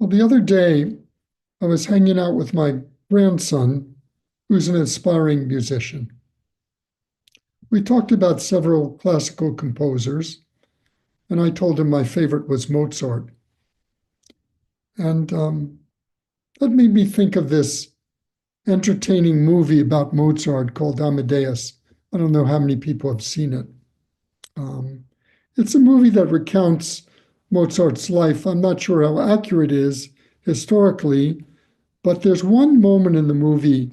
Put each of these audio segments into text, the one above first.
Well, the other day, I was hanging out with my grandson, who's an aspiring musician. We talked about several classical composers, and I told him my favorite was Mozart. And that made me think of this entertaining movie about Mozart called Amadeus. I don't know how many people have seen it. Um, it's a movie that recounts Mozart's life. I'm not sure how accurate it is historically, but there's one moment in the movie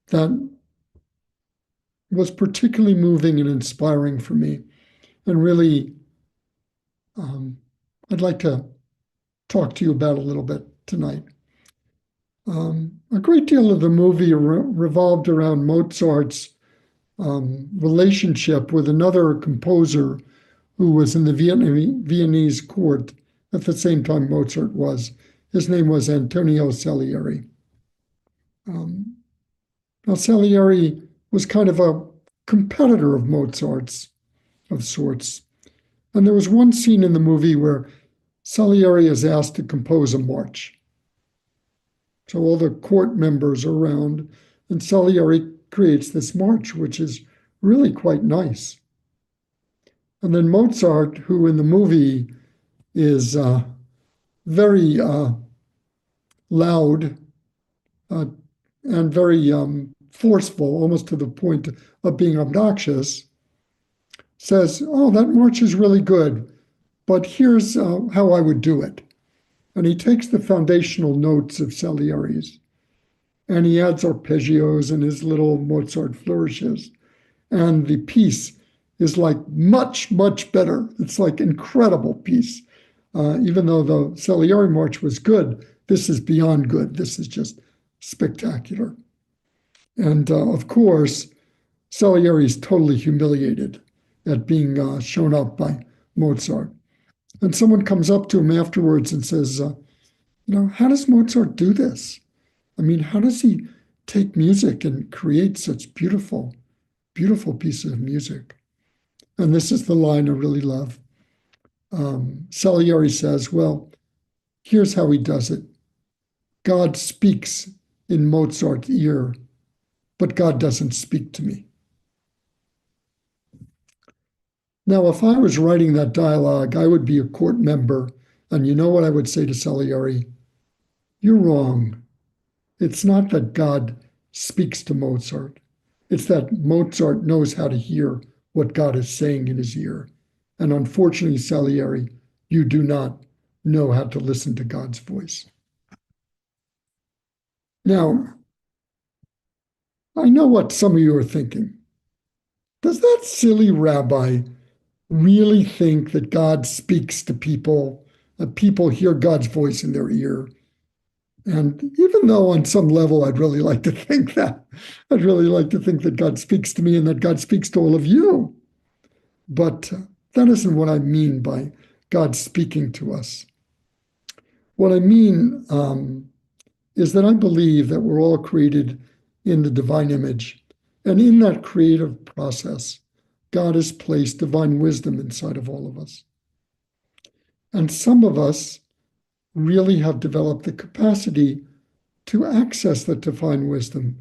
that was particularly moving and inspiring for me. And really, um, I'd like to talk to you about a little bit tonight. A great deal of the movie revolved around Mozart's relationship with another composer who was in the Viennese court at the same time Mozart was. His name was Antonio Salieri. Um, Now, Salieri was kind of a competitor of Mozart's of sorts. And there was one scene in the movie where Salieri is asked to compose a march. So all the court members are around, and Salieri creates this march, which is really quite nice. And then Mozart, who in the movie is very loud uh, and very forceful, almost to the point of being obnoxious, says, "Oh, that march is really good, but here's how I would do it." And he takes the foundational notes of Salieri's and he adds arpeggios and his little Mozart flourishes. And the piece is like much, much better. It's like incredible piece. Even though the Salieri march was good, this is beyond good. This is just spectacular. And of course, Salieri is totally humiliated at being shown up by Mozart. And someone comes up to him afterwards and says, how does Mozart do this? I mean, how does he take music and create such beautiful, beautiful pieces of music? And this is the line I really love. Salieri says, well, here's how he does it. God speaks in Mozart's ear, but God doesn't speak to me. Now, if I was writing that dialogue, I would be a court member, and you know what I would say to Salieri? You're wrong. It's not that God speaks to Mozart. It's that Mozart knows how to hear what God is saying in his ear. And unfortunately, Salieri, you do not know how to listen to God's voice. Now, I know what some of you are thinking. Does that silly rabbi really think that God speaks to people, that people hear God's voice in their ear? And even though on some level I'd really like to think that, I'd really like to think that God speaks to me and that God speaks to all of you. But that isn't what I mean by God speaking to us. What I mean is that I believe that we're all created in the divine image. And in that creative process, God has placed divine wisdom inside of all of us. And some of us really have developed the capacity to access that divine wisdom.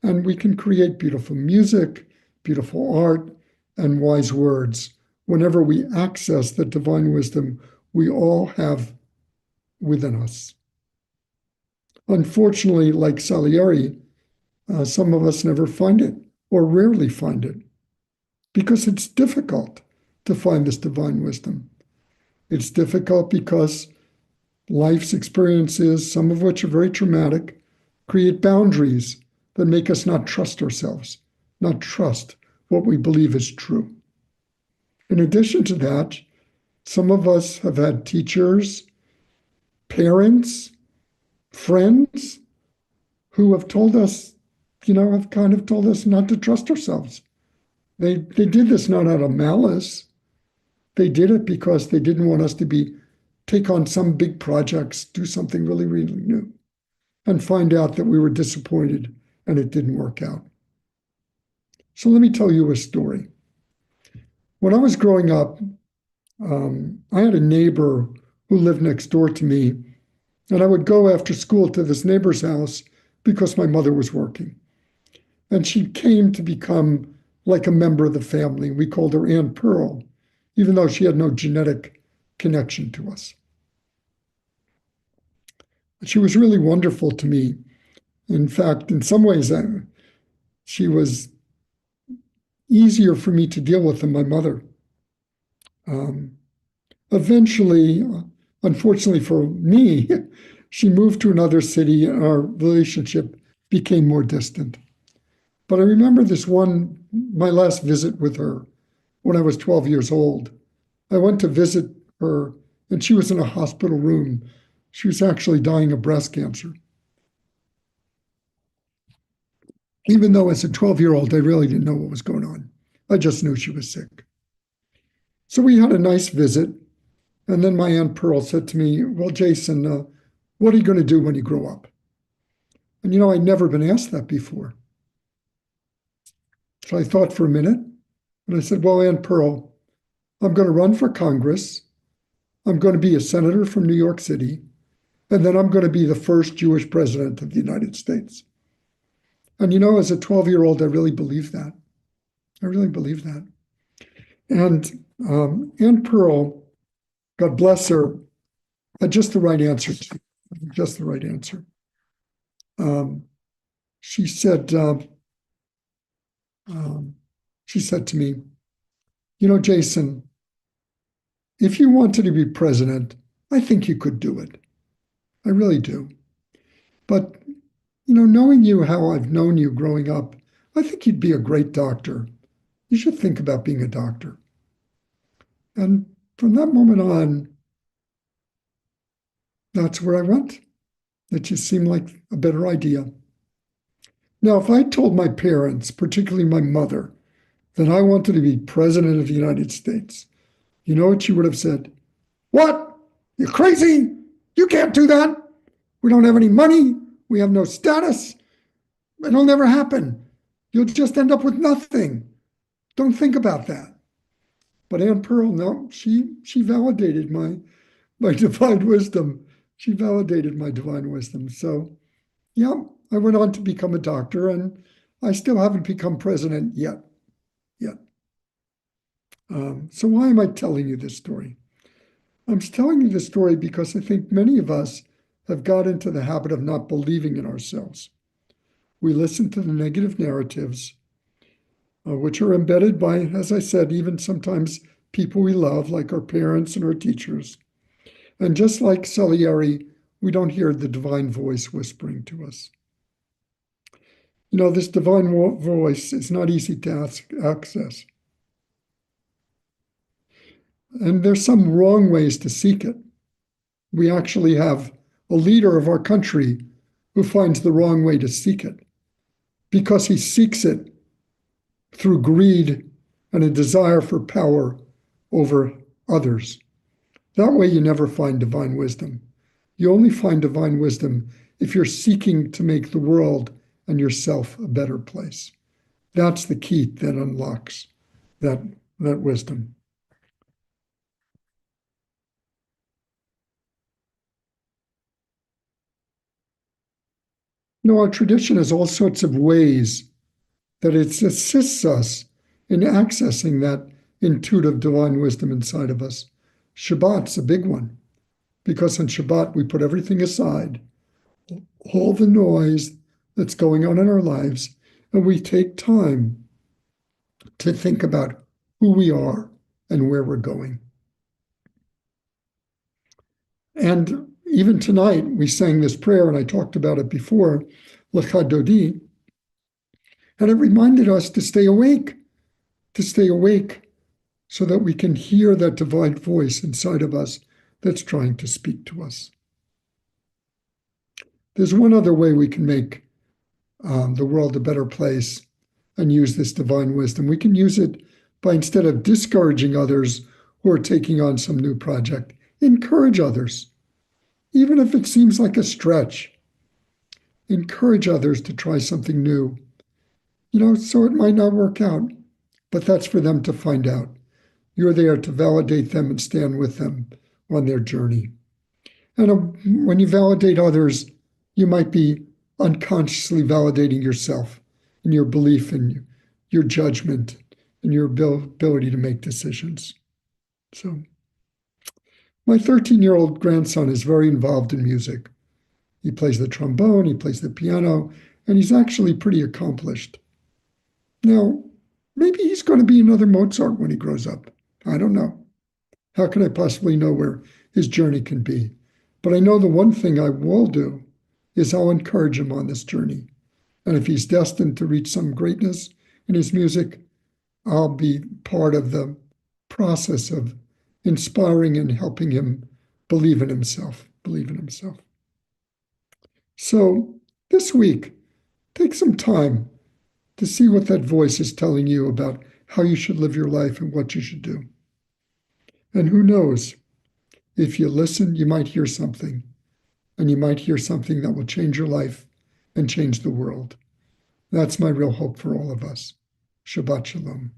And we can create beautiful music, beautiful art, and wise words whenever we access the divine wisdom we all have within us. Unfortunately, like Salieri, some of us never find it or rarely find it because it's difficult to find this divine wisdom. It's difficult because life's experiences, some of which are very traumatic, create boundaries that make us not trust ourselves, not trust what we believe is true. In addition to that, some of us have had teachers, parents, friends who have told us, have kind of told us not to trust ourselves. They did this not out of malice. They did it because they didn't want us to take on some big projects, do something really, really new, and find out that we were disappointed and it didn't work out. So let me tell you a story. When I was growing up, I had a neighbor who lived next door to me, And I would go after school to this neighbor's house because my mother was working. And she came to become like a member of the family. We called her Aunt Pearl, even though she had no genetic connection to us. She was really wonderful to me. In fact, in some ways, she was easier for me to deal with than my mother. Um, Eventually, unfortunately for me, she moved to another city and our relationship became more distant. But I remember my last visit with her when I was 12 years old. I went to visit her and she was in a hospital room. She was actually dying of breast cancer. Even though as a 12-year-old, I really didn't know what was going on. I just knew she was sick. So we had a nice visit. And then my Aunt Pearl said to me, well, Jason, what are you going to do when you grow up? And I'd never been asked that before. So I thought for a minute and I said, well, Aunt Pearl, I'm going to run for Congress. I'm going to be a senator from New York City. And then I'm going to be the first Jewish president of the United States. And as a 12-year-old, I really believed that. I really believed that. And Aunt Pearl, God bless her, had just the right answer, just the right answer. She said, she said to me, Jason, if you wanted to be president, I think you could do it. I really do. But, knowing you how I've known you growing up, I think you'd be a great doctor. You should think about being a doctor. And from that moment on, that's where I went. It just seemed like a better idea. Now, if I told my parents, particularly my mother, that I wanted to be president of the United States, you know what she would have said? What? You're crazy? You can't do that. We don't have any money. We have no status. It'll never happen. You'll just end up with nothing. Don't think about that. But Aunt Pearl, no, she validated my divine wisdom. She validated my divine wisdom. So, yeah, I went on to become a doctor, and I still haven't become president yet. So why am I telling you this story? I'm telling you this story because I think many of us have got into the habit of not believing in ourselves. We listen to the negative narratives, which are embedded by, as I said, even sometimes people we love, like our parents and our teachers. And just like Salieri, we don't hear the divine voice whispering to us. This divine voice is not easy to access. And there's some wrong ways to seek it. We actually have a leader of our country who finds the wrong way to seek it because he seeks it through greed and a desire for power over others. That way, you never find divine wisdom. You only find divine wisdom if you're seeking to make the world and yourself a better place. That's the key that unlocks that wisdom. Our tradition has all sorts of ways that it assists us in accessing that intuitive divine wisdom inside of us. Shabbat's a big one, because on Shabbat we put everything aside, all the noise that's going on in our lives, and we take time to think about who we are and where we're going. And even tonight, we sang this prayer, and I talked about it before, Lecha Dodi, and it reminded us to stay awake so that we can hear that divine voice inside of us that's trying to speak to us. There's one other way we can make the world a better place and use this divine wisdom. We can use it by, instead of discouraging others who are taking on some new project, encourage others. Even if it seems like a stretch, encourage others to try something new. So it might not work out, but that's for them to find out. You're there to validate them and stand with them on their journey. And when you validate others, you might be unconsciously validating yourself in your belief in your judgment and your ability to make decisions. So, my 13-year-old grandson is very involved in music. He plays the trombone, he plays the piano, and he's actually pretty accomplished. Now, maybe he's going to be another Mozart when he grows up. I don't know. How can I possibly know where his journey can be? But I know the one thing I will do is I'll encourage him on this journey. And if he's destined to reach some greatness in his music, I'll be part of the process of inspiring and helping him believe in himself, believe in himself. So this week, take some time to see what that voice is telling you about how you should live your life and what you should do. And who knows, if you listen, you might hear something, and you might hear something that will change your life and change the world. That's my real hope for all of us. Shabbat Shalom.